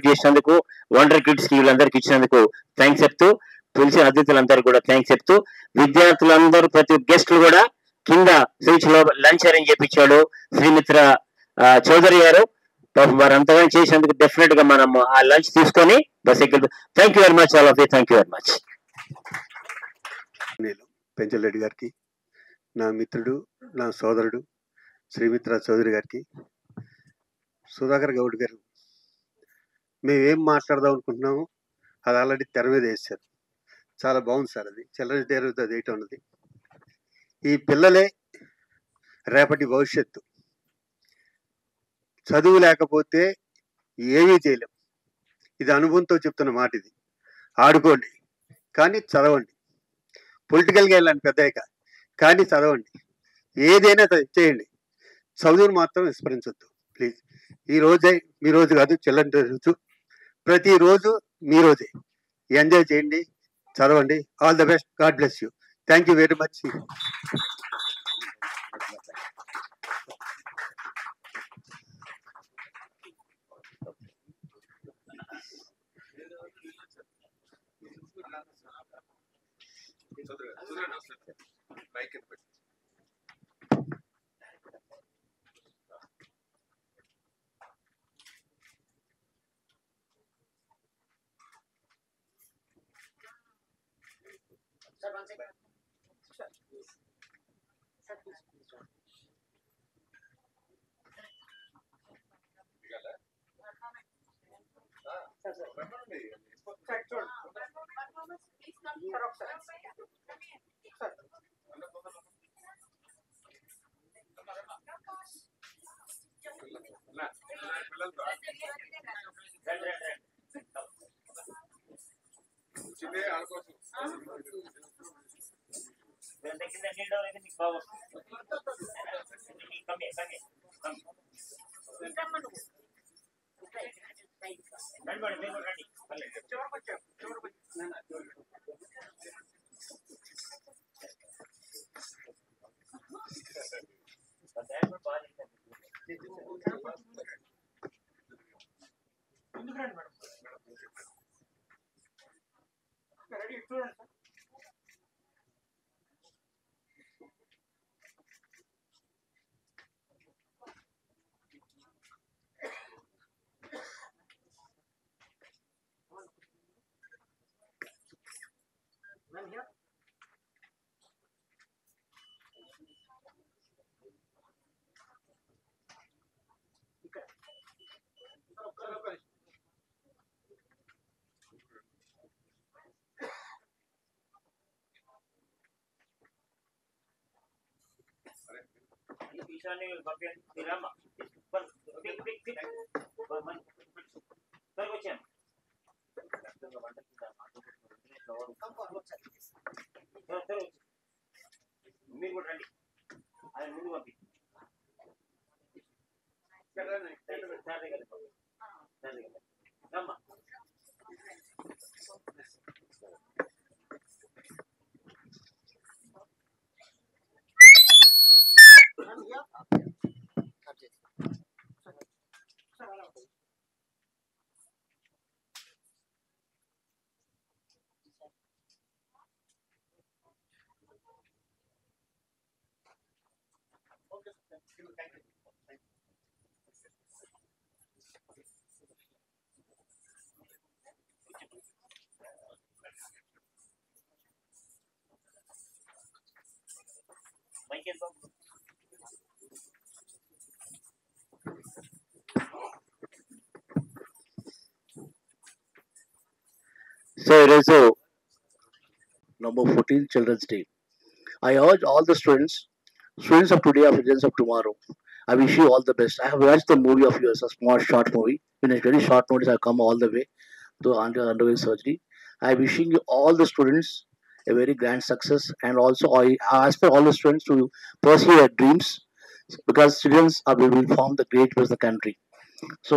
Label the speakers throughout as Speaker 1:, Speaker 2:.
Speaker 1: చేసినందుకు wonder kids కి వీళ్ళందరికీ ఇచ్చినందుకు థ్యాంక్స్ చెప్తూ, పిలిచిన అతిథులందరూ కూడా థ్యాంక్స్ చెప్తూ, విద్యార్థులందరూ ప్రతి గెస్టులు కూడా కింద స్విచ్ లో లంచ్ అరేంజ్ చేయించాడు శ్రీమిత్ర చౌదరి గారు. వారంతగా చేసినందుకు డెఫినెట్ గా మనం ఆ లంచ్ తీసుకొని బస్ ఎక్కి. Thank you very much all of you. Thank you very much.
Speaker 2: నేను పెంచల్ రెడ్డి గారికి, నా మిత్రుడు, నా సోదరుడు శ్రీమిత్ర చౌదరి గారికి, సుధాకర్ గౌడ్ గారు, మేమేం మాట్లాడదాం అనుకుంటున్నాము అది ఆల్రెడీ తెర మీద వేశారు. చాలా బాగుంది సార్. అది చిల్డ్రన్స్ డే రోజు అది వేయటం ఉన్నది. ఈ పిల్లలే రేపటి భవిష్యత్తు. చదువు లేకపోతే ఏమీ చేయలేం. ఇది అనుభవంతో చెప్తున్న మాట. ఇది ఆడుకోండి కానీ చదవండి. పొలిటికల్గా వెళ్ళండి పెద్దయ్యాక కానీ చదవండి. ఏదైనా చేయండి, చదువును మాత్రం విస్మరించొద్దు ప్లీజ్. ఈ రోజే మీ రోజు కాదు, చిల్డ్రన్స్ డే రోజు. ప్రతిరోజు మీ రోజే. ఎంజాయ్ చేయండి, చదవండి. All the best. God bless you. Thank you very much.
Speaker 1: మీరు కూడా రండి, ఆయన ముందు పంపి.
Speaker 3: So it is a number 14 Children's Day. I urge all the students of today are citizens of tomorrow. I wish you all the best. I have watched the movie of yours, a small short movie. In a very short notice, I have come all the way to undergo surgery. I wishing you all the students a very grand success, and also I ask for all the students to pursue their dreams because students will form the great of the country. So,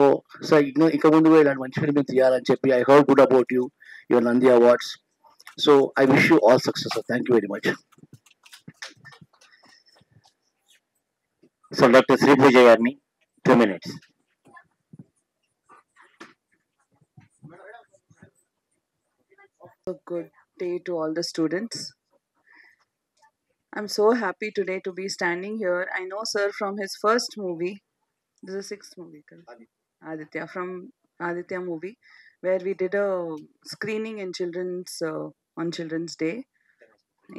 Speaker 3: ఇంకా ముందు ఇలాంటి మంచి film తీయాలని చెప్పి I heard good about you, your Nandi Awards. So I wish you all success. Thank you very much.
Speaker 1: So doctor Sri Pooja గారిని 2 minutes.
Speaker 4: A good day to all the students. I'm so happy today to be standing here. I know sir from his first movie. This is the sixth movie, correct? Aditya, from Aditya movie, where we did a screening in children's on Children's Day,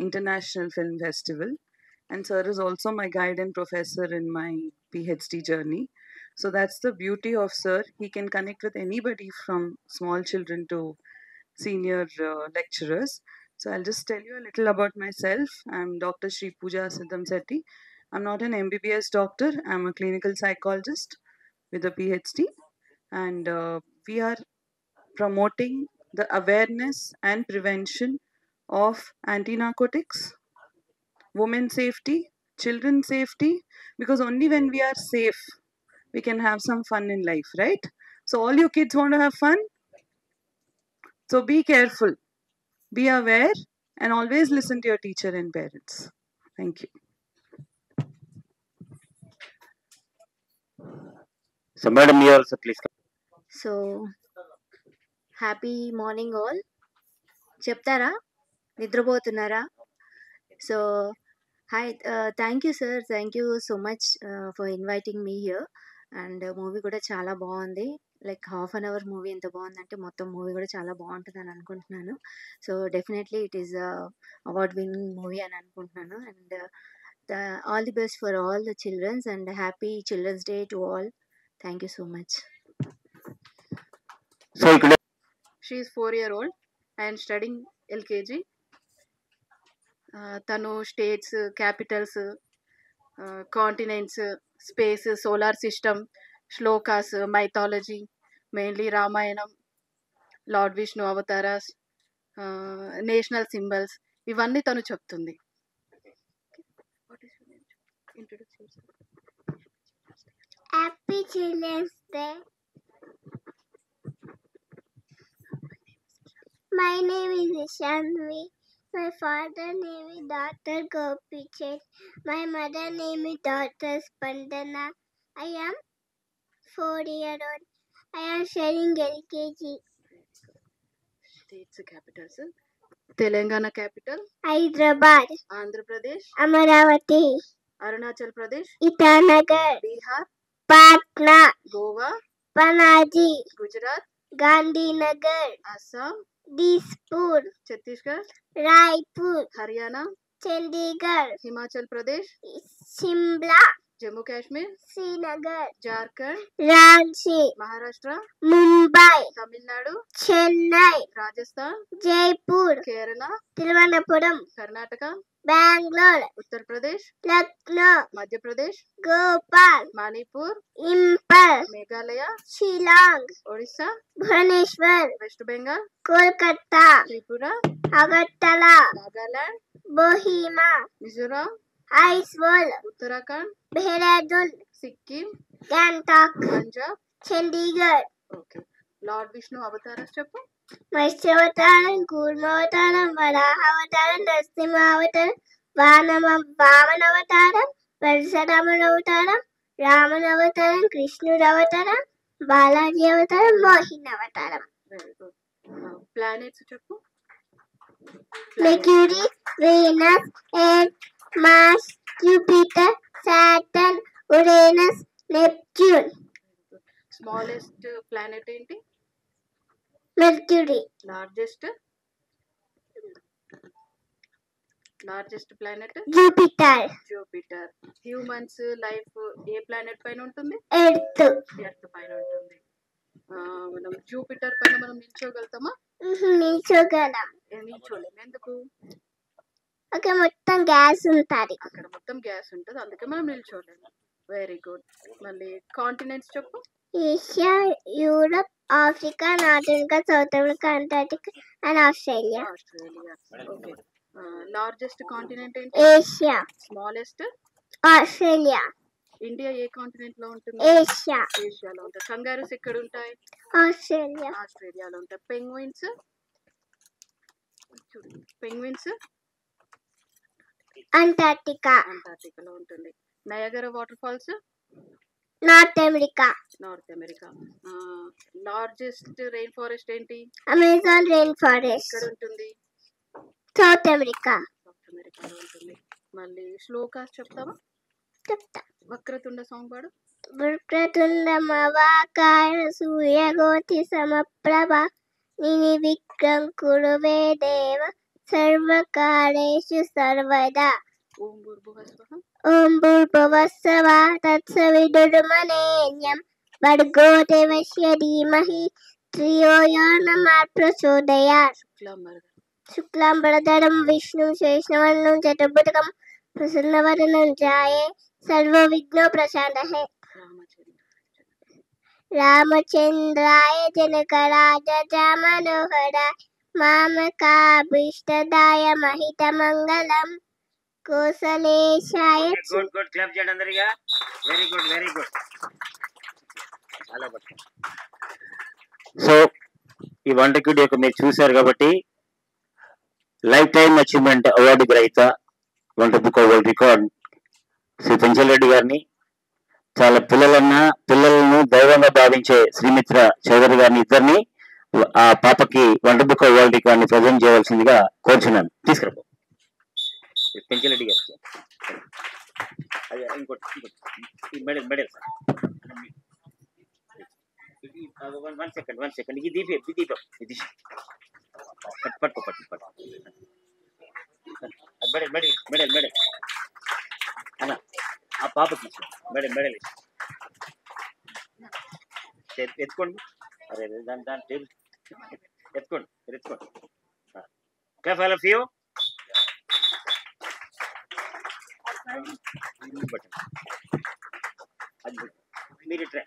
Speaker 4: International Film Festival. And sir is also my guide and professor in my PhD journey. So that's the beauty of sir. He can connect with anybody from small children to senior lecturers. So I'll just tell you a little about myself. I'm Dr. Sri Pooja Siddham Sethi. I'm not an MBBS doctor. I'm a clinical psychologist with a PhD. And we are promoting the awareness and prevention of anti-narcotics, women safety, children safety, because only when we are safe, we can have some fun in life, right? So all you kids want to have fun? So be careful, be aware, and always listen to your teacher and parents. Thank you.
Speaker 1: So madam, you also please come.
Speaker 5: So happy morning all. చెప్తారా, నిద్రపోతున్నారా? So hi, thank you sir, thank you so much for inviting me here. And movie కూడా చాలా బాగుంది. లైక్ హాఫ్ అన్ అవర్ movie ఎంత బాగుందంటే మొత్తం మూవీ కూడా చాలా బాగుంటుంది అని అనుకుంటున్నాను. So definitely it is award winning movie అని అనుకుంటున్నాను. And all the best for all the childrens and happy children's day to all. Thank you so much.
Speaker 1: So ఇక్కడ
Speaker 6: She is 4-year-old and studying LKG. తను states, Capitals, continents, space, solar system, shlokas, mythology, mainly Ramayanam, lord Vishnu avatars, national symbols, ఇవన్నీ తను చెప్తుంది.
Speaker 7: Happy Children's Day. My name is Ishanvi. My father name is Dr. Gopichand. My mother name is Dr. Spandana. I am 4-year-old. I am studying LKG.
Speaker 6: States, Capitals: Telangana capital
Speaker 7: Hyderabad,
Speaker 6: Andhra Pradesh,
Speaker 7: Amaravati,
Speaker 6: Arunachal Pradesh,
Speaker 7: Itanagar,
Speaker 6: Bihar,
Speaker 7: Patna,
Speaker 6: Goa,
Speaker 7: Panaji,
Speaker 6: Gujarat,
Speaker 7: Gandhinagar,
Speaker 6: Assam,
Speaker 7: Dispur,
Speaker 6: Chhattisgarh,
Speaker 7: Raipur,
Speaker 6: Haryana,
Speaker 7: Chandigarh,
Speaker 6: Himachal Pradesh,
Speaker 7: Shimla,
Speaker 6: Jammu Kashmir,
Speaker 7: Srinagar,
Speaker 6: Jharkhand,
Speaker 7: Ranchi,
Speaker 6: Maharashtra,
Speaker 7: Mumbai,
Speaker 6: Tamil Nadu,
Speaker 7: Chennai,
Speaker 6: Rajasthan,
Speaker 7: Jaipur,
Speaker 6: Kerala,
Speaker 7: Thiruvananthapuram,
Speaker 6: Karnataka,
Speaker 7: Bangalore,
Speaker 6: Uttar Pradesh,
Speaker 7: Lucknow,
Speaker 6: Madhya Pradesh,
Speaker 7: Gopal,
Speaker 6: Manipur,
Speaker 7: Impal,
Speaker 6: Meghalaya,
Speaker 7: Shillong,
Speaker 6: Odisha,
Speaker 7: Bhubaneswar,
Speaker 6: west Bengal,
Speaker 7: Kolkata,
Speaker 6: Tripura,
Speaker 7: Agartala,
Speaker 6: Nagaland,
Speaker 7: Bohima,
Speaker 6: Mizoram,
Speaker 7: Aizawl,
Speaker 6: Uttarakhand,
Speaker 7: Dehradun,
Speaker 6: Sikkim,
Speaker 7: Gangtok,
Speaker 6: Punjab.
Speaker 7: Chandigarh,
Speaker 6: okay. Lord Vishnu avatars చెప్పు.
Speaker 7: మత్స్యావతారం, కూర్మావతారం, వరాహావతారం, నరసింహావతారం, వామనవతారం, పరశురామునవతారం, రామునవతారం, కృష్ణుడవతారం, బాలాజీ అవతారం, మోహిని అవతారం.
Speaker 6: Very good. Planets చెప్పు.
Speaker 7: Mercury, Venus, Earth, Mars, Jupiter, Saturn, Uranus, Neptune.
Speaker 6: Smallest planet ఏంటి?
Speaker 7: Mercury,
Speaker 6: largest planet
Speaker 7: Jupiter,
Speaker 6: Jupiter. Humans life ఏ planet పైన ఉంటుంది?
Speaker 7: Earth.
Speaker 6: Earth పైన ఉంటుంది. మనం జూపిటర్ పైన మనం నిల్చోగలుగుతామా?
Speaker 7: నిల్చోగలం.
Speaker 6: నిల్చోలేము. ఎందుకు?
Speaker 7: అక్కడ మొత్తం గ్యాస్ ఉంటుంది.
Speaker 6: అక్కడ మొత్తం గ్యాస్ ఉంటుంది, అందుకే మనం నిల్చోలేము. Very good. మళ్ళీ కాంటినెంట్స్ చెప్పు.
Speaker 7: Asia, Europe, Africa, North America, South America, Antarctica and Australia.
Speaker 6: Australia. Okay. Largest continent ఏంటి?
Speaker 7: ఏషియా.
Speaker 6: స్మాలెస్ట్?
Speaker 7: ఆస్ట్రేలియా.
Speaker 6: ఇండియా ఏ కాంటినెంట్ లో ఉంటుంది?
Speaker 7: ఏషియా.
Speaker 6: ఏషియాలో ఉంటాయి. కంగారూస్ ఎక్కడ ఉంటాయి?
Speaker 7: ఆస్ట్రేలియా.
Speaker 6: ఆస్ట్రేలియాలో ఉంటాయి. పెంగ్విన్స్? Penguins
Speaker 7: Antarctica.
Speaker 6: అంటార్టికాలో ఉంటుంది. Niagara water falls
Speaker 7: North America.
Speaker 6: North America. Largest rain forest ఏంటి?
Speaker 7: Amazon rain forest.
Speaker 6: ఎక్కడ ఉంటుంది?
Speaker 7: South America.
Speaker 6: సౌత్ అమెరికాలో ఉంటుంది. మళ్ళీ శ్లోకాస్ చెప్తావా?
Speaker 7: చెప్తా.
Speaker 6: వక్రతుండ సాంగ్ పాడు.
Speaker 7: వక్రతుండమవాకాయ సూర్యకోటి సమప్రభ నిర్విఘ్నం కురుమే దేవ సర్వకార్యేషు సర్వదా.
Speaker 6: ఓం భూర్భువః స్వః.
Speaker 7: ఓం భూర్భువస్సవా తత్సవితుర్వరేణ్యం భర్గో దేవస్య ధీమహి ధియో యో నః ప్రచోదయాత్. శుక్లాంబరధరం విష్ణుం శేషవర్ణం చతుర్భుజం ప్రసన్నవదనం ధ్యాయే సర్వవిఘ్నో ప్రశాంతయే. రామచంద్రాయ జనకరాజ మనోహరాయ మామకాభీష్టదాయ మహితమంగళం కోసలేశాయ.
Speaker 1: గుడ్ గుడ్ క్లాప్ చేయండి అందరిగా. Very good very good. So ఈ వండర్ కిడ్ యొక్క మీరు చూశారు కాబట్టి లైఫ్ టైమ్ అచీవ్మెంట్ అవార్డు గ్రహీత wonder book of world record Shri Penchal Reddy గారిని, చాలా పిల్లలను దైవంగా భావించే శ్రీమిత్ర చౌదరి గారిని ఇద్దరిని ఆ పాపకి wonder book of world record ని ప్రజెంట్ చేయవలసిందిగా కోరుచున్నాను. తీసుకురా పెంచల్ రెడ్డి గారికి. ఇంకోటి మెడల్ మెడల్ వన్ సెకండ్ ఇది దీపం ఇది పట్టు మెడల్ మెడల్ మెడల్ మెడల్ అన్న ఆ పాపకి మెడల్ మెడల్ ఎత్తుకోండి. అరే దాని టేబుల్ ఎత్తుకోండి క్లాప్ ఆల్ ఆఫ్ యూ. మీరు try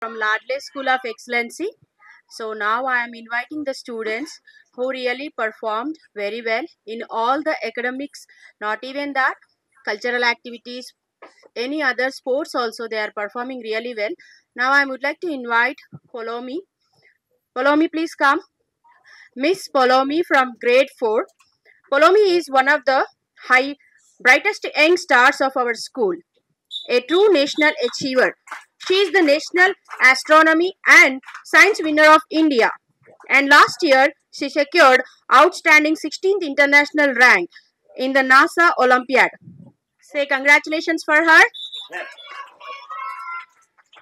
Speaker 6: From Ladle School of Excellency. So now I am inviting the students who really performed very well in all the academics, not even that, cultural activities, any other sports also they are performing really well. Now I would like to invite Polomi. Polomi, please come. Miss Polomi from grade 4. Polomi is one of the brightest young stars of our school, a true national achiever. She is the National Astronomy and Science winner of India, and last year she secured outstanding 16th international rank in the NASA Olympiad. Say congratulations for her.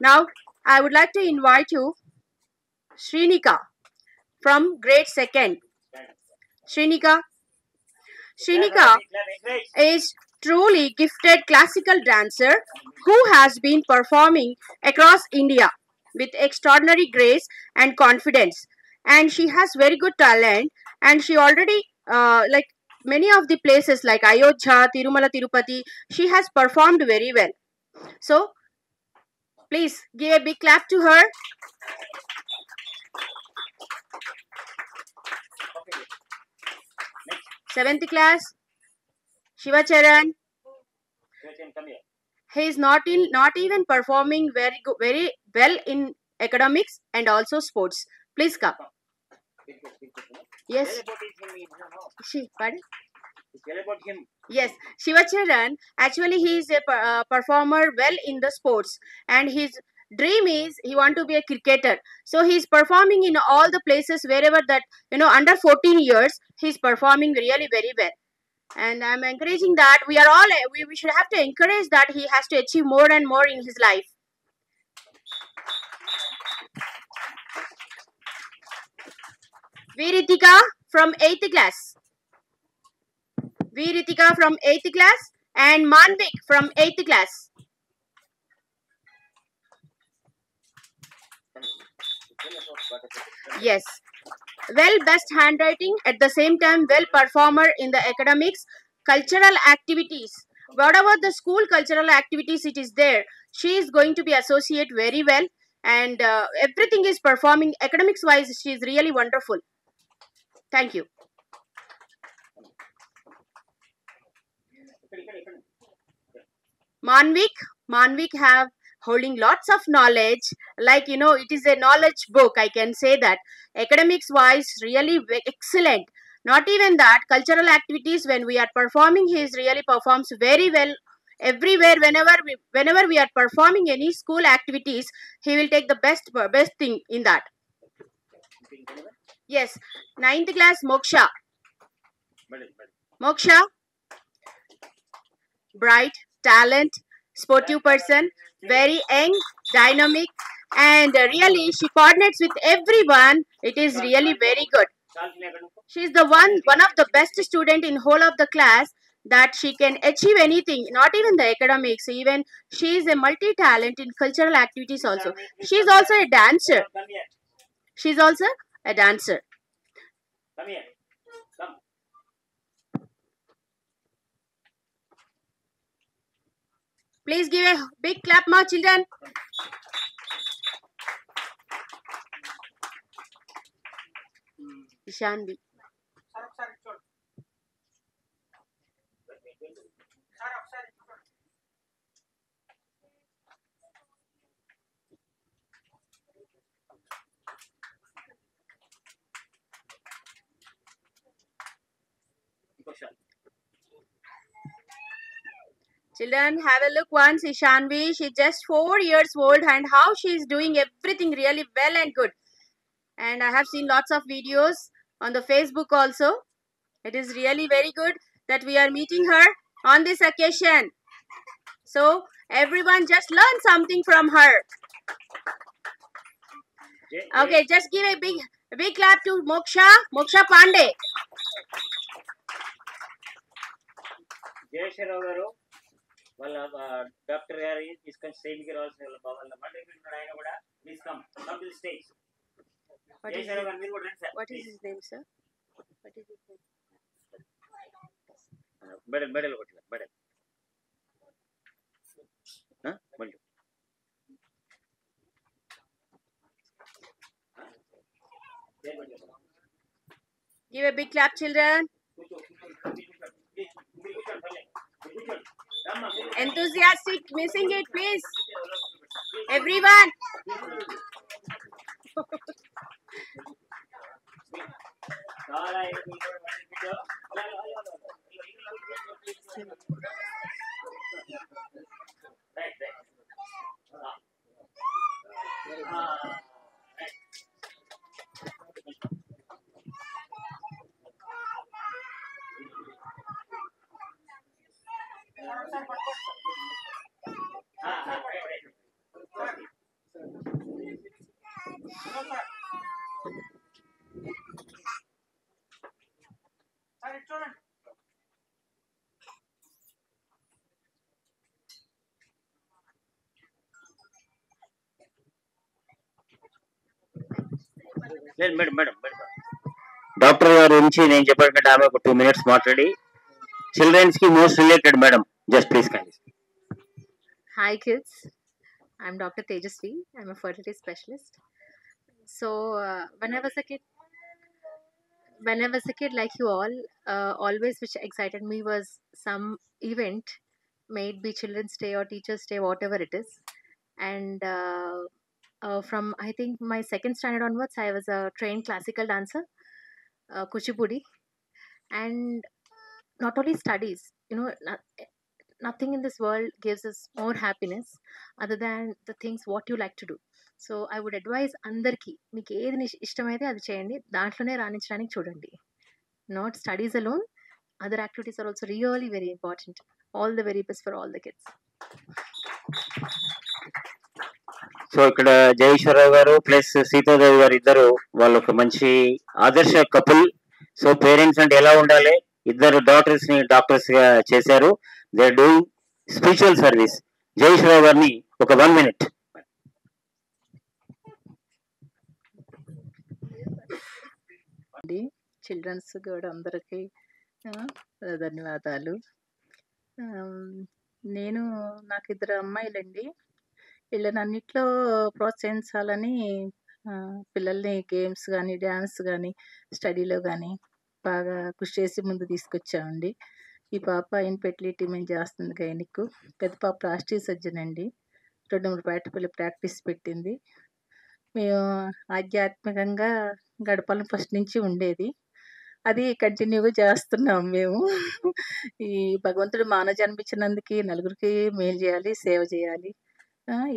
Speaker 6: Now I would like to invite you Srinika from grade 2nd. Srinika is truly gifted classical dancer who has been performing across India with extraordinary grace and confidence, and she has very good talent, and she already like many of the places like Ayodhya, Tirumala, Tirupati, she has performed very well. So please give a big clap to her. Seventh class, Shivacharan. He is not even performing very well in academics and also sports. Please come. Yes. Pardon? Yes, Shivacharan, actually he is a performer well in the sports, and his dream is he want to be a cricketer. So he is performing in all the places wherever that, under 14 years, he is performing really very well. And I am encouraging that we should have to encourage that he has to achieve more and more in his life. Viritika from 8th class. Viritika from 8th class and Manvik from 8th class. Yes. Well, best handwriting, at the same time well performer in the academics, cultural activities. Whatever the school cultural activities it is there, she is going to be associate very well. and everything is performing academics wise. She is really wonderful. Thank you. Manvik have holding lots of knowledge, like it is a knowledge book, I can say that. Academics wise, really excellent. Not even that, cultural activities, when we are performing, he really performs very well everywhere. Whenever we are performing any school activities, he will take the best thing in that. Yes, 9th class Moksha. Moksha, bright, talent, sportive person, very young, dynamic, and really she coordinates with everyone. It is really very good. She is the one of the best student in whole of the class, that she can achieve anything, not even the academics. Even she is a multi-talent in cultural activities also. She is also a dancer. She is also a dancer. Come here. Come. Please give a big clap, my children. Ishanvi. Children, have a look once. Ishanvi, she's just 4 years old, and how she is doing everything really well and good. And I have seen lots of videos on the Facebook also. It is really very good that we are meeting her on this occasion. So everyone just learn something from her. Okay, just give a big clap to Moksha Pandey. Jayeshwar garu వాళ్ళ doctor గారు తీసుకొని stage కి రావాల్సిన వాళ్ళ Monday ఆయన కూడా please come to the stage. What is his name, sir? What is his name? Medal కొట్ల medal. మళ్ళీ give a big clap, children. Enthusiastic, missing it, please. Everyone. Madam doctor గారి నుంచి నేను చెప్పాలంటే ఆమె ఒక 2 minutes మాట్లాడి చిల్డ్రన్స్ కి most related madam just please kindly.
Speaker 8: Hi kids, I'm Dr. Tejasvi. I'm a fertility specialist. So when I was a kid like you all, always which excited me was some event, may it be Children's Day or Teachers Day, whatever it is. And from I think my 2nd standard onwards, I was a trained classical dancer, Kuchipudi. And not only studies, nothing in this world gives us more happiness other than the things what you like to do. So I would advise అందరికి మీకు ఏది ఇష్టమైతే అది చేయండి, దాంట్లోనే రాణించడానికి చూడండి. Not studies alone, other activities are also really very important. All the very best for all the kids.
Speaker 6: So ఇక్కడ జయేశ్వరరావు గారు ప్లస్ సీతాదేవి గారు ఇద్దరు వాళ్ళు ఒక మంచి ఆదర్శ కపుల్. సో పేరెంట్స్ అంటే ఎలా ఉండాలి, ఇద్దరు డాటర్స్ ని డాక్టర్స్ గా చేశారు. They are doing spiritual service. Jayeshwararao గారిని ఒక 1 minute.
Speaker 9: చిల్డ్రన్స్ కూడా అందరికీ ధన్యవాదాలు. నాకు 2 అమ్మాయిలండి. వీళ్ళనన్నిట్లో ప్రోత్సహించాలని పిల్లల్ని గేమ్స్ గానీ, డాన్స్ గానీ, స్టడీలో గానీ బాగా కృషి చేసి ముందుకు తీసుకొచ్చామండి. ఈ పాప ఇన్‌ఫెర్టిలిటీ మేము చేస్తుంది గైనిక్. పెద్ద పాప ప్లాస్టిక్ సర్జన్ అండి. 2, 3 పేటపల్లి ప్రాక్టీస్ పెట్టింది. మేము ఆధ్యాత్మికంగా గడపాలని ఫస్ట్ నుంచి ఉండేది. అది కంటిన్యూగా చేస్తున్నాం మేము. ఈ భగవంతుడు మానవ జన్మిచ్చినందుకు నలుగురికి మేలు చేయాలి, సేవ చేయాలి.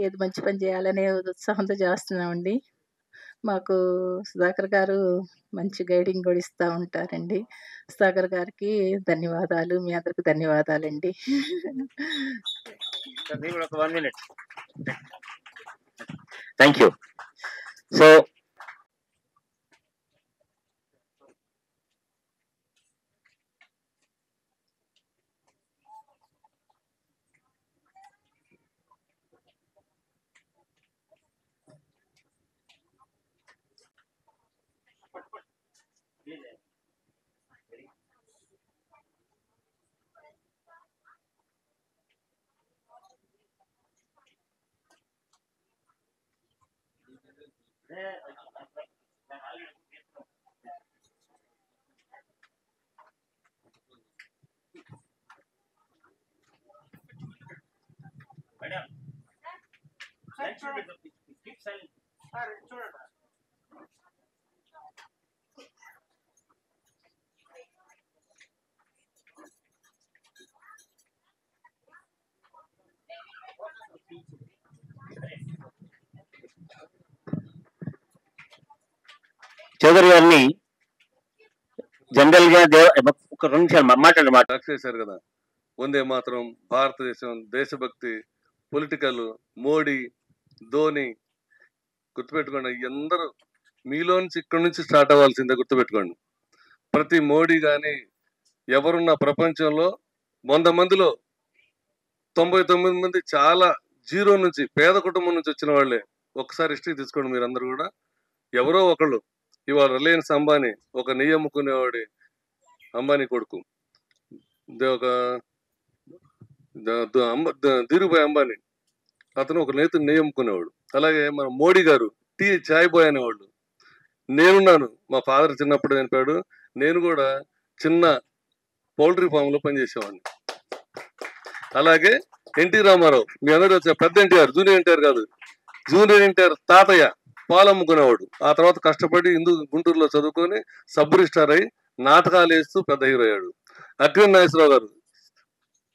Speaker 9: ఏది మంచి పని చేయాలనే ఉత్సాహంతో చేస్తున్నామండి. మాకు సుధాకర్ గారు మంచి గైడింగ్ కూడా ఇస్తా ఉంటారండి. సుధాకర్ గారికి ధన్యవాదాలు. మీ అందరికి ధన్యవాదాలండి.
Speaker 1: మీరు కూడా ఒక 1 minute. Thank you. So Chaudhary గారిని జనరల్ గా ఒక 2 నిమిషాలు మాట్లాడమాట
Speaker 10: చేశారు కదా. వందే మాత్రం, భారతదేశం, దేశభక్తి, పొలిటికల్, మోడీ, ధోని, గుర్తుపెట్టుకోండి. అందరూ మీలో నుంచి ఇక్కడ నుంచి స్టార్ట్ అవ్వాల్సిందే, గుర్తుపెట్టుకోండి. ప్రతి మోడీ కానీ ఎవరున్న ప్రపంచంలో 100 మందిలో 99 మంది చాలా జీరో నుంచి, పేద కుటుంబం నుంచి వచ్చిన వాళ్ళే. ఒకసారి హిస్టరీ తీసుకోండి మీరందరూ కూడా. ఎవరో ఒకళ్ళు ఇవాళ రిలయన్స్ అంబానీ, ఒక నెయ్యి అమ్ముకునేవాడి అంబానీ కొడుకు, ధీరుభాయ్ అంబానీ, అతను ఒక నెయ్యి అమ్ముకునేవాడు. అలాగే మన మోడీ గారు చాయ్ బాయ్ అనేవాళ్ళు. నేనున్నాను, మా ఫాదర్ చిన్నప్పుడు చనిపోయాడు, నేను కూడా చిన్న పౌల్ట్రీ ఫామ్ లో పనిచేసేవాడిని. అలాగే ఎన్టీ రామారావు, మీ అందరూ వచ్చారు, పెద్ద ఎన్టీఆర్, జూనియర్ ఎన్టీఆర్ కాదు, జూనియర్ ఎన్టీఆర్ తాతయ్య పాలు అమ్ముకునేవాడు. ఆ తర్వాత కష్టపడి గుంటూరులో చదువుకొని సబ్ రిజిస్టార్ అయి నాటకాలు వేస్తూ పెద్ద హీరో అయ్యాడు. అక్కినేని నాగేశ్వరరావు గారు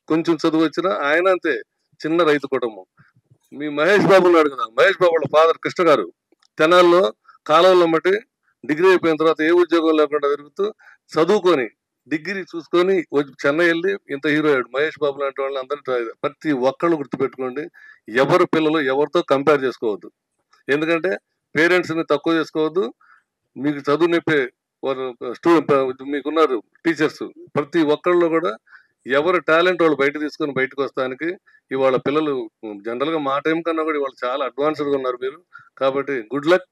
Speaker 10: కొంచెం చదువు వచ్చిన ఆయన అంతే, చిన్న రైతు కుటుంబం. మీ మహేష్ బాబు ఉన్నాడు కదా, మహేష్ బాబు వాళ్ళ ఫాదర్ కృష్ణ గారు తెనాల్లో కాలువలో బట్టి డిగ్రీ అయిపోయిన తర్వాత ఏ ఉద్యోగం లేకుండా తిరుగుతూ చదువుకొని డిగ్రీ చూసుకొని చెన్నై వెళ్ళి ఇంత హీరో అయ్యాడు. మహేష్ బాబు లాంటి వాళ్ళు అందరూ ప్రతి ఒక్కళ్ళు గుర్తుపెట్టుకోండి, ఎవరు పిల్లలు ఎవరితో కంపేర్ చేసుకోవద్దు. ఎందుకంటే పేరెంట్స్ని తక్కువ చేసుకోవద్దు. మీకు చదువు నింపే వారు మీకున్నారు టీచర్స్, ప్రతి ఒక్కళ్ళు కూడా ఎవరు టాలెంట్ వాళ్ళు బయటకు వస్తానికి ఇవాళ పిల్లలు జనరల్గా మా టైం కన్నా కూడా ఇవాళ చాలా అడ్వాన్స్డ్గా ఉన్నారు మీరు. కాబట్టి గుడ్ లక్.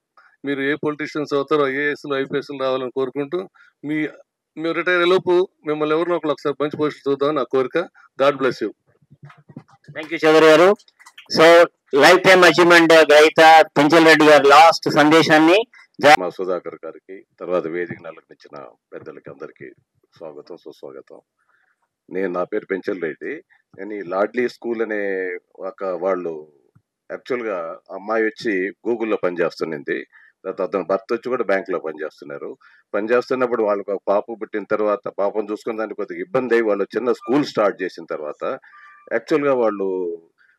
Speaker 10: మీరు ఏ పొలిటీషియన్స్ అవుతారో ఐఏఎస్లు ఐపీఎస్లు రావాలని కోరుకుంటూ, మేము రిటైర్ అయ్యేలోపు మిమ్మల్ని ఎవరినో ఒకసారి మంచి పొజిషన్ చూద్దామని నా కోరిక. God bless you.
Speaker 1: Thank you Chowdary గారు. సో లైఫ్ టైమ్ అచీవ్మెంట్ గ్రహీత పెంచల్ రెడ్డి గారు లాస్ట్ సందేశాన్ని
Speaker 11: మా సుధాకర్ గారికి, తర్వాత వేదిక నలకనిచ్చిన పెద్దలకి అందరికీ స్వాగతం, సుస్వాగతం. నా పేరు పెంచల్ రెడ్డి. నేను ఈ లాడ్లీ స్కూల్ అనే వాళ్ళు యాక్చువల్గా అమ్మాయి వచ్చి గూగుల్లో పనిచేస్తున్నది. అతను భర్త వచ్చి కూడా బ్యాంకులో పనిచేస్తున్నప్పుడు వాళ్ళకి ఒక పాప పుట్టిన తర్వాత పాపను చూసుకున్న దానికి కొద్దిగా ఇబ్బంది అయ్యి వాళ్ళు చిన్న స్కూల్ స్టార్ట్ చేసిన తర్వాత యాక్చువల్గా వాళ్ళు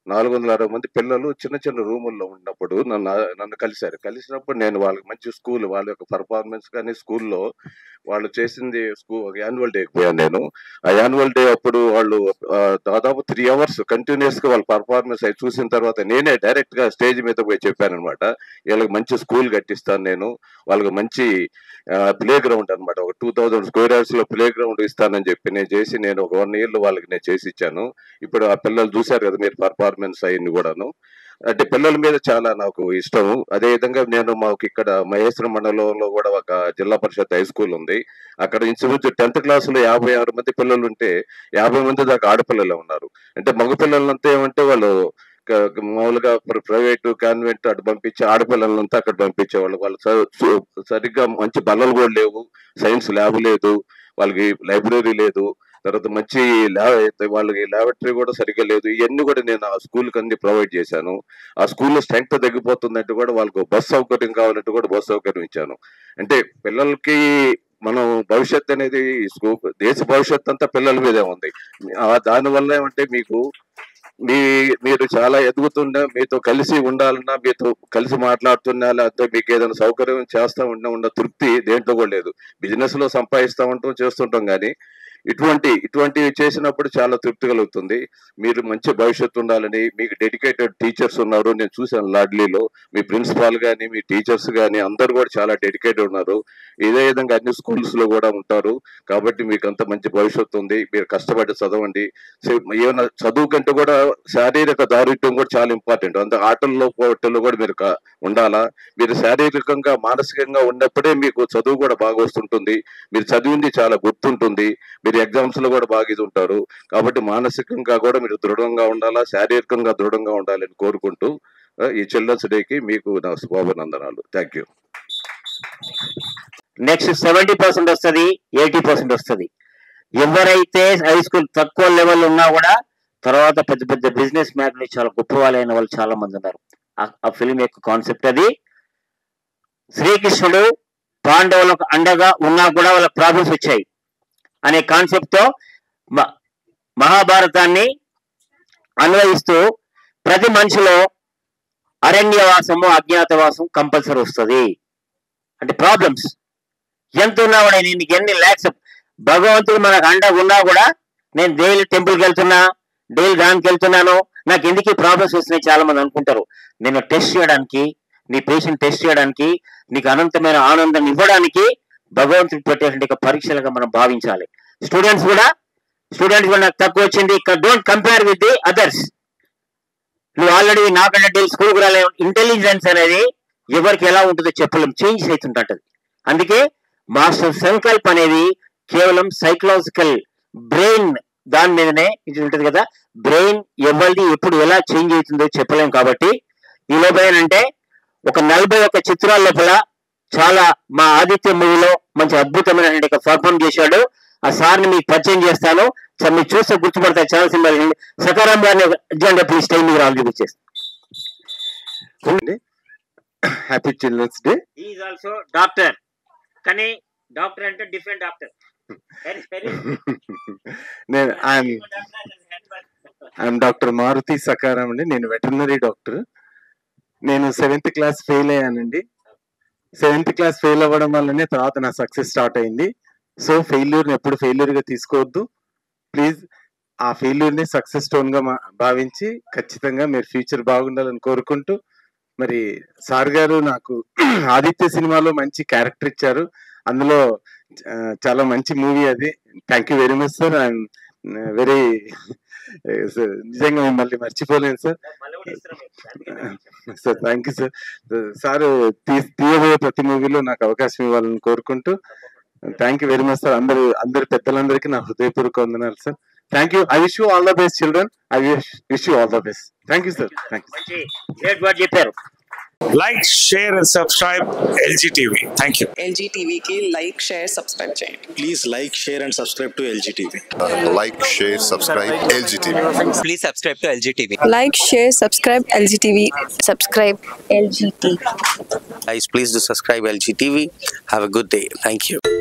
Speaker 11: 460 మంది పిల్లలు చిన్న చిన్న రూముల్లో ఉన్నప్పుడు నన్ను కలిసినప్పుడు నేను వాళ్ళకి మంచి స్కూల్, వాళ్ళ యొక్క పర్ఫార్మెన్స్ కానీ స్కూల్లో వాళ్ళు చేసింది యాన్యువల్ డేకి పోయాను నేను. ఆ యాన్యువల్ డే అప్పుడు వాళ్ళు దాదాపు 3 hours కంటిన్యూస్గా వాళ్ళ పర్ఫార్మెన్స్ అవి చూసిన తర్వాత నేనే డైరెక్ట్గా స్టేజ్ మీద పోయి చెప్పాను అనమాట, వీళ్ళకి మంచి స్కూల్ కట్టిస్తాను నేను, వాళ్ళకి మంచి ప్లే గ్రౌండ్ అనమాట, ఒక 2000 square yards లో ప్లే గ్రౌండ్ ఇస్తానని చెప్పి నేను ఒక 1 year వాళ్ళకి నేను చేసి ఇచ్చాను. ఇప్పుడు ఆ పిల్లలు చూశారు కదా మీరు పర్ఫార్మెన్స్ అయ్యింది కూడాను. అంటే పిల్లల మీద చాలా నాకు ఇష్టం. అదేవిధంగా మాకు ఇక్కడ మహేశ్వరం మండలంలో కూడా ఒక జిల్లా పరిషత్ హై స్కూల్ ఉంది. అక్కడ ఇంచుమించు 10th క్లాసులో 56 మంది పిల్లలు ఉంటే 50 మంది దాకా ఆడపిల్లలు ఉన్నారు. అంటే మగ పిల్లలంతా ఏమంటే వాళ్ళు మామూలుగా ప్రైవేట్ కాన్వెంట్ అటు పంపించి ఆడపిల్లలంతా అక్కడ పంపించేవాళ్ళు. వాళ్ళు సరిగ్గా మంచి బల్లలు కూడా లేవు, సైన్స్ ల్యాబ్ లేదు, వాళ్ళకి లైబ్రరీ లేదు, తర్వాత మంచి వాళ్ళకి ల్యాబొరేటరీ కూడా సరిగ్గా లేదు. ఇవన్నీ కూడా నేను ఆ స్కూల్కి అన్ని ప్రొవైడ్ చేశాను. ఆ స్కూల్లో స్ట్రెంగ్త్ తగ్గిపోతుందంటే కూడా వాళ్ళకు బస్ సౌకర్యం కావాలంటే కూడా బస్ సౌకర్యం ఇచ్చాను. అంటే పిల్లలకి మనం భవిష్యత్ అనేది దేశ భవిష్యత్ అంతా పిల్లల మీదే ఉంది. దానివల్ల ఏమంటే మీరు చాలా ఎదుగుతున్నా, మీతో కలిసి ఉండాలన్నా, మీతో కలిసి మాట్లాడుతున్నా, లేకపోతే మీకు ఏదైనా సౌకర్యం చేస్తా ఉన్న తృప్తి దేంట్లో కూడా లేదు. బిజినెస్ లో సంపాదిస్తా ఉంటాం, చేస్తుంటాం, కానీ ఇటువంటివి చేసినప్పుడు చాలా తృప్తి కలుగుతుంది. మీరు మంచి భవిష్యత్తు ఉండాలని మీకు డెడికేటెడ్ టీచర్స్ ఉన్నారు. నేను చూశాను లాడ్లీలో మీ ప్రిన్సిపాల్ కానీ మీ టీచర్స్ కానీ అందరూ కూడా చాలా డెడికేటెడ్ ఉన్నారు. ఇదే విధంగా అన్ని స్కూల్స్ లో కూడా ఉంటారు. కాబట్టి మీకు అంత మంచి భవిష్యత్తు ఉంది. మీరు కష్టపడి చదవండి. ఏమైనా చదువు కంటే కూడా శారీరక దారుఢ్యం కూడా చాలా ఇంపార్టెంట్. అంత ఆటల్లో పోటీల్లో కూడా మీరు ఉండాలా. మీరు శారీరకంగా మానసికంగా ఉన్నప్పుడే మీకు చదువు కూడా బాగా వస్తుంటుంది. మీరు చదివింది చాలా గుర్తుంటుంది. మీరు ఎగ్జామ్స్ లో కూడా బాగా ఇది ఉంటారు. కాబట్టి మానసికంగా కూడా మీరు దృఢంగా ఉండాలా, శారీరకంగా దృఢంగా ఉండాలని కోరుకుంటూ ఈ చిల్డ్రన్స్ డేకి మీకు నా శుభాభినందనాలు. Thank you.
Speaker 1: నెక్స్ట్ 70% వస్తుంది, 80% వస్తుంది. ఎవరైతే హై స్కూల్ తక్కువ లెవెల్ ఉన్నా కూడా తర్వాత పెద్ద పెద్ద బిజినెస్ మ్యాన్లు చాలా గొప్ప వాళ్ళైన వాళ్ళు చాలా మంది ఉన్నారు. ఆ ఫిలిం యొక్క కాన్సెప్ట్ అది. శ్రీకృష్ణుడు పాండవులకు అండగా ఉన్నా కూడా వాళ్ళ ప్రాబ్లమ్స్ వచ్చాయి అనే కాన్సెప్ట్ తో మహాభారతాన్ని అన్వయిస్తూ ప్రతి మనిషిలో అరణ్యవాసము, అజ్ఞాతవాసం కంపల్సరీ వస్తుంది. అంటే ప్రాబ్లమ్స్ ఎంత ఉన్నా కూడా, నేను ఎన్ని ల్యాక్స్ భగవంతుడు మనకు అండగా ఉన్నా కూడా నేను డైలీ టెంపుల్కి వెళ్తున్నా, డైలీ దానికి వెళ్తున్నాను, నాకు ఎందుకు ప్రాబ్లమ్స్ వస్తున్నాయి చాలా మంది అనుకుంటారు. నేను టెస్ట్ చేయడానికి, నీ పేషెంట్ టెస్ట్ చేయడానికి, నీకు అనంతమైన ఆనందం ఇవ్వడానికి భగవంతుడు పెట్టేటువంటి పరీక్షలుగా మనం భావించాలి. స్టూడెంట్స్ కూడా నాకు తక్కువ వచ్చింది, don't compare with the others. నువ్వు ఆల్రెడీ నాకంటే స్కూల్కి రాలే. ఇంటెలిజెన్స్ అనేది ఎవరికి ఎలా ఉంటుందో చెప్పలేం, చేంజ్ అవుతుంటది. అందుకే మాస్టర్ సంకల్ప్ అనేది కేవలం సైకలాజికల్ బ్రెయిన్ దాని మీదనే ఇది ఉంటుంది కదా. బ్రెయిన్ ఎవరిది ఎప్పుడు ఎలా చేంజ్ అవుతుందో చెప్పలేం. కాబట్టి ఈ లోపల ఏంటంటే ఒక 41 చిత్రాల లోపల చాలా మా ఆదిత్య మూవీలో మంచి అద్భుతమైన పర్ఫార్మ్ చేశాడు. ఆ సార్ని మీకు పరిచయం చేస్తాను. మీరు చూస్తే గుర్తుపడతారు చాలా సినిమాలు. సకారాం గారిని ప్లీజ్ టైం మీరు ఆల్ చూపించేస్తాను.
Speaker 12: Happy children's day.
Speaker 1: Is also doctor, కానీ డాక్టర్ అంటే డిఫరెంట్ డాక్టర్.
Speaker 12: నేను ఐఎమ్ డాక్టర్ మారుతి సకారాం అండి. నేను వెటర్నరీ డాక్టర్. నేను 7th క్లాస్ ఫెయిల్ అయ్యానండి. 7th క్లాస్ ఫెయిల్ అవ్వడం వల్లనే తర్వాత నా సక్సెస్ స్టార్ట్ అయింది. సో ఫెయిల్యూర్ని ఎప్పుడు ఫెయిల్యూర్గా తీసుకోవద్దు ప్లీజ్. ఆ ఫెయిల్యూర్ని సక్సెస్ స్టోన్గా భావించి ఖచ్చితంగా మీరు ఫ్యూచర్ బాగుండాలని కోరుకుంటూ, మరి సార్ గారు నాకు ఆదిత్య సినిమాలో మంచి క్యారెక్టర్ ఇచ్చారు. అందులో చాలా మంచి మూవీ అది. Thank you very much sir. I'm very నిజంగా మిమ్మల్ని మర్చిపోలేను sir. Sir thank you sir. Sir తీయబోయే ప్రతి మూవీలో నాకు అవకాశం ఇవ్వాలని కోరుకుంటూ thank you very much sir. అందరి పెద్దలందరికీ నా హృదయపూర్వక వందనాలు sir. Thank you. I wish you all the best children. I wish you all the best. Thank you sir. Thank you.
Speaker 1: చెప్పారు.
Speaker 13: Like, share and subscribe LG TV. Thank you.
Speaker 14: LG TV ki like, share, subscribe చేయండి.
Speaker 15: Please like, share and subscribe to LG TV.
Speaker 16: Like, share, subscribe LG TV.
Speaker 17: Please subscribe to LG TV.
Speaker 14: Like, share, subscribe LG TV. Subscribe LG TV.
Speaker 17: Guys, please do subscribe LG TV. Have a good day. Thank you.